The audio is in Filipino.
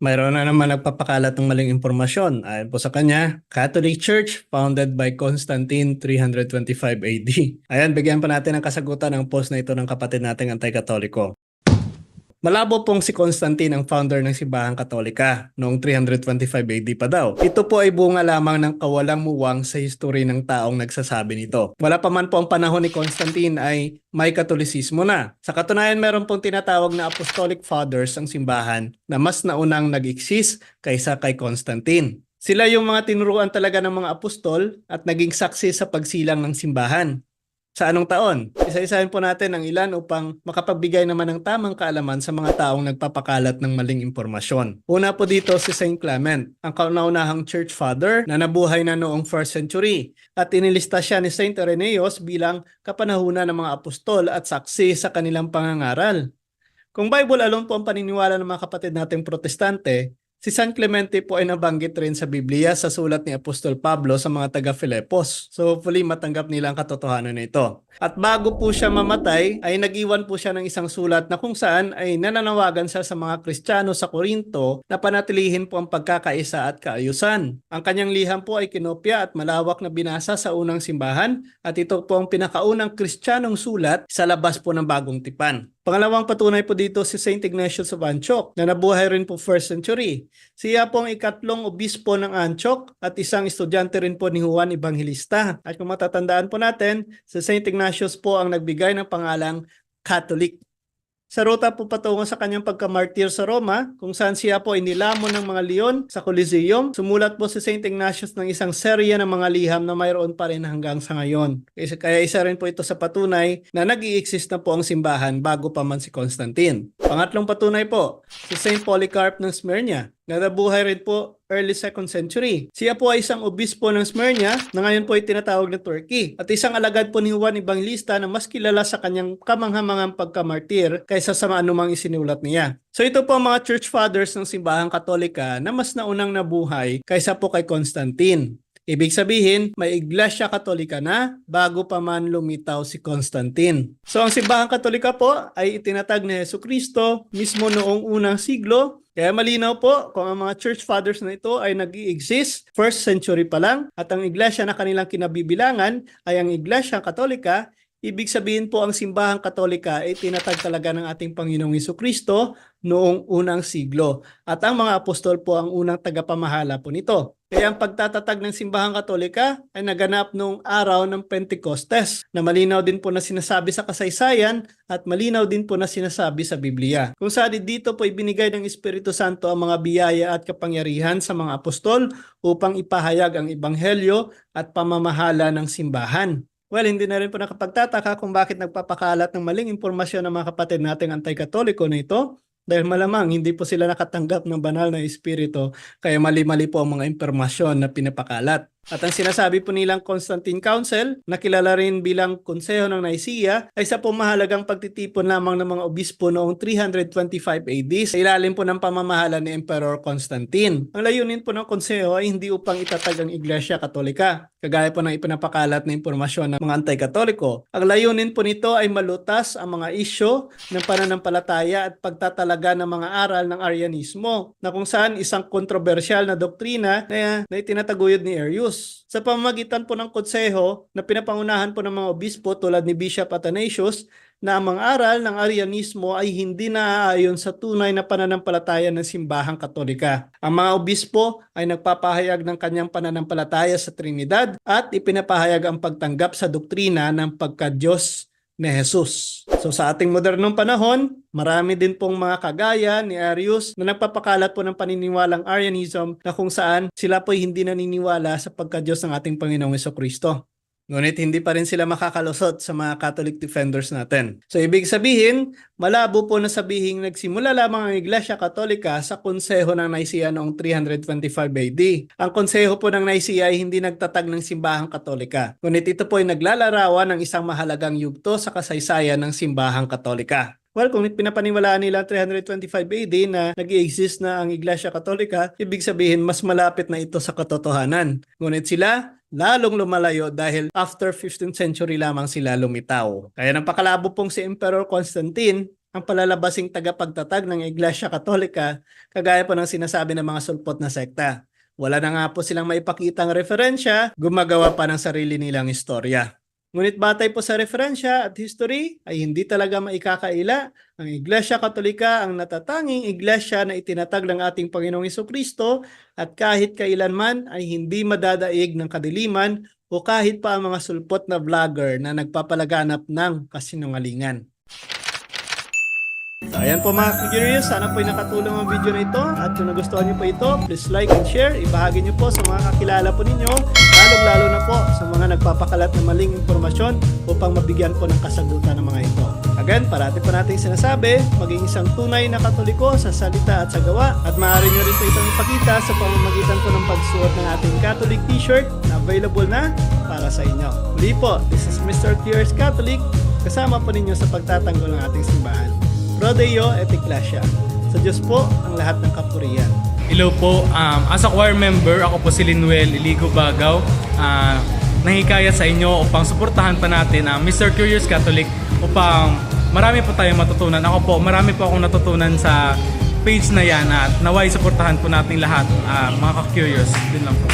Mayroon na naman nagpapakalat ng maling impormasyon. Ayon po sa kanya, Catholic Church founded by Constantine 325 AD. Ayan, bigyan pa natin ng kasagutan ang post na ito ng kapatid nating anti-katoliko. Malabo pong si Constantine ang founder ng Simbahang Katolika noong 325 AD pa daw. Ito po ay bunga lamang ng kawalang muwang sa history ng taong nagsasabi nito. Wala pa man po ang panahon ni Constantine ay may katolisismo na. Sa katunayan, meron pong tinatawag na Apostolic Fathers ang simbahan na mas naunang nag-exist kaysa kay Constantine. Sila yung mga tinuruan talaga ng mga apostol at naging saksi sa pagsilang ng simbahan. Sa anong taon? Isa-isahin po natin ang ilan upang makapagbigay naman ng tamang kaalaman sa mga taong nagpapakalat ng maling impormasyon. Una po dito si Saint Clement, ang kauna-unahang church father na nabuhay na noong 1st century at inilista siya ni Saint Irenaeus bilang kapanahunan ng mga apostol at saksi sa kanilang pangangaral. Kung Bible alone po ang paniniwala ng mga kapatid nating protestante, si San Clemente po ay nabanggit rin sa Biblia sa sulat ni Apostol Pablo sa mga taga-Filipos. So hopefully matanggap nila ang katotohanan na ito. At bago po siya mamatay, ay nag-iwan po siya ng isang sulat na kung saan ay nananawagan siya sa mga Kristiyano sa Korinto na panatilihin po ang pagkakaisa at kaayusan. Ang kanyang liham po ay kinopya at malawak na binasa sa unang simbahan at ito po ang pinakaunang Kristiyanong sulat sa labas po ng Bagong Tipan. Pangalawang patunay po dito si Saint Ignatius of Antioch na nabuhay rin po 1st century. Siya po ang ikatlong obispo ng Antioch at isang estudyante rin po ni Juan Evangelista. At kung matatandaan po natin, si Saint Ignatius po ang nagbigay ng pangalang Catholic. Sa ruta po patungo sa kanyang pagkamartir sa Roma, kung saan siya po ay nilamon ng mga leon sa Coliseum, sumulat po si Saint Ignatius ng isang serya ng mga liham na mayroon pa rin hanggang sa ngayon. Kaya isa rin po ito sa patunay na nag-i-exist na po ang simbahan bago pa man si Constantine. Pangatlong patunay po, si Saint Polycarp ng Smyrna, na nabuhay rin po early 2nd century. Siya po ay isang obispo ng Smyrna na ngayon po ay tinatawag na Turkey at isang alagad po ni Juan Evangelista na mas kilala sa kanyang kamanghamangang pagkamartir kaysa sa anumang isinulat niya. So ito po ang mga church fathers ng Simbahang Katolika na mas naunang nabuhay kaysa po kay Constantine. Ibig sabihin, may Iglesia Katolika na bago pa man lumitaw si Constantine. So ang Simbahang Katolika po ay itinatag ni Jesucristo mismo noong unang siglo. Kaya malinaw po kung ang mga church fathers na ito ay nag-i-exist 1st century pa lang at ang iglesia na kanilang kinabibilangan ay ang Iglesia Katolika. Ibig sabihin po ang Simbahang Katolika ay tinatag talaga ng ating Panginoong Jesucristo noong unang siglo. At ang mga apostol po ang unang tagapamahala po nito. Kaya ang pagtatatag ng Simbahang Katolika ay naganap noong araw ng Pentecostes na malinaw din po na sinasabi sa kasaysayan at malinaw din po na sinasabi sa Biblia. Kung saan dito po ibinigay ng Espiritu Santo ang mga biyaya at kapangyarihan sa mga apostol upang ipahayag ang Ebanghelyo at pamamahala ng simbahan. Well, hindi na rin po nakapagtataka kung bakit nagpapakalat ng maling impormasyon ng mga kapatid nating anti-katoliko na ito. Dahil malamang hindi po sila nakatanggap ng banal na espiritu kaya mali-mali po ang mga impormasyon na pinapakalat. At ang sinasabi po nilang Constantine Council, na kilala rin bilang Konseho ng Nicaea, ay sa pumahalagang pagtitipon lamang ng mga obispo noong 325 AD sa ilalim po ng pamamahala ni Emperor Constantine. Ang layunin po ng Konseho ay hindi upang itatag ang Iglesia Katolika, kagaya po ng ipinapakalat na impormasyon ng mga anti-katoliko. Ang layunin po nito ay malutas ang mga isyo ng pananampalataya at pagtatalaga ng mga aral ng Arianismo, na kung saan isang kontrobersyal na doktrina na itinataguyod ni Arius. Sa pamamagitan po ng konseho na pinapangunahan po ng mga obispo tulad ni Bishop Athanasius, na ang mga aral ng Arianismo ay hindi naaayon sa tunay na pananampalataya ng Simbahang Katolika. Ang mga obispo ay nagpapahayag ng kanyang pananampalataya sa Trinidad at ipinapahayag ang pagtanggap sa doktrina ng pagka-Diyos ni Jesus. So sa ating modernong panahon, marami din pong mga kagaya ni Arius na nagpapakalat po ng paniniwalang Arianism na kung saan sila po hindi naniniwala sa pagka-Diyos ng ating Panginoong Jesucristo. Ngunit hindi pa rin sila makakalusot sa mga Catholic defenders natin. So ibig sabihin, malabo po na sabihing nagsimula lamang ang Iglesia Katolika sa Konseho ng Nicaea noong 325 AD. Ang Konseho po ng Nicaea ay hindi nagtatag ng Simbahang Katolika. Ngunit ito po ay naglalarawan ng isang mahalagang yugto sa kasaysayan ng Simbahang Katolika. Well, kung pinapaniwalaan nila 325 AD na nag-i-exist na ang Iglesia Katolika, ibig sabihin mas malapit na ito sa katotohanan. Ngunit sila lalong lumalayo dahil after 15th century lamang sila lumitaw. Kaya napakalabo pong si Emperor Constantine ang palalabasing tagapagtatag ng Iglesia Katolika, kagaya po ng sinasabi ng mga sulpot na sekta. Wala na nga po silang maipakitang referensya, gumagawa pa ng sarili nilang istorya. Ngunit batay po sa referensya at history ay hindi talaga maikakaila. Ang Iglesia Katolika ang natatanging iglesia na itinatag ng ating Panginoong Hesukristo at kahit kailanman ay hindi madadaig ng kadiliman o kahit pa ang mga sulpot na vlogger na nagpapalaganap ng kasinungalingan. So, ayan po mga curious, sana po ay nakatulong ang video na ito at kung nagustuhan niyo po ito, please like and share, ibahagi niyo po sa mga kakilala po ninyo, lalo na po sa mga nagpapakalat ng maling impormasyon upang mabigyan po ng kasagutan ng mga ito. Again, parati po natin sinasabi, maging isang tunay na Katoliko sa salita at sa gawa at maaari niyo rin po itong ipakita sa pamamagitan po ng pagsuot ng ating Catholic t-shirt na available na para sa inyo. Muli po, this is Mr. Curious Catholic, kasama po ninyo sa pagtatanggol ng ating simbahan. Pro Deo et Ecclesia. Sa Diyos po ang lahat ng kapurihan. Hello po, as a choir member, ako po si Linuel Iligo Bagaw. Nahikaya sa inyo upang suportahan pa natin ang Mr. Curious Catholic upang marami po tayong matutunan. Ako po, marami po akong natutunan sa page na yan at naway suportahan po natin lahat, mga ka-curious. Din lang po.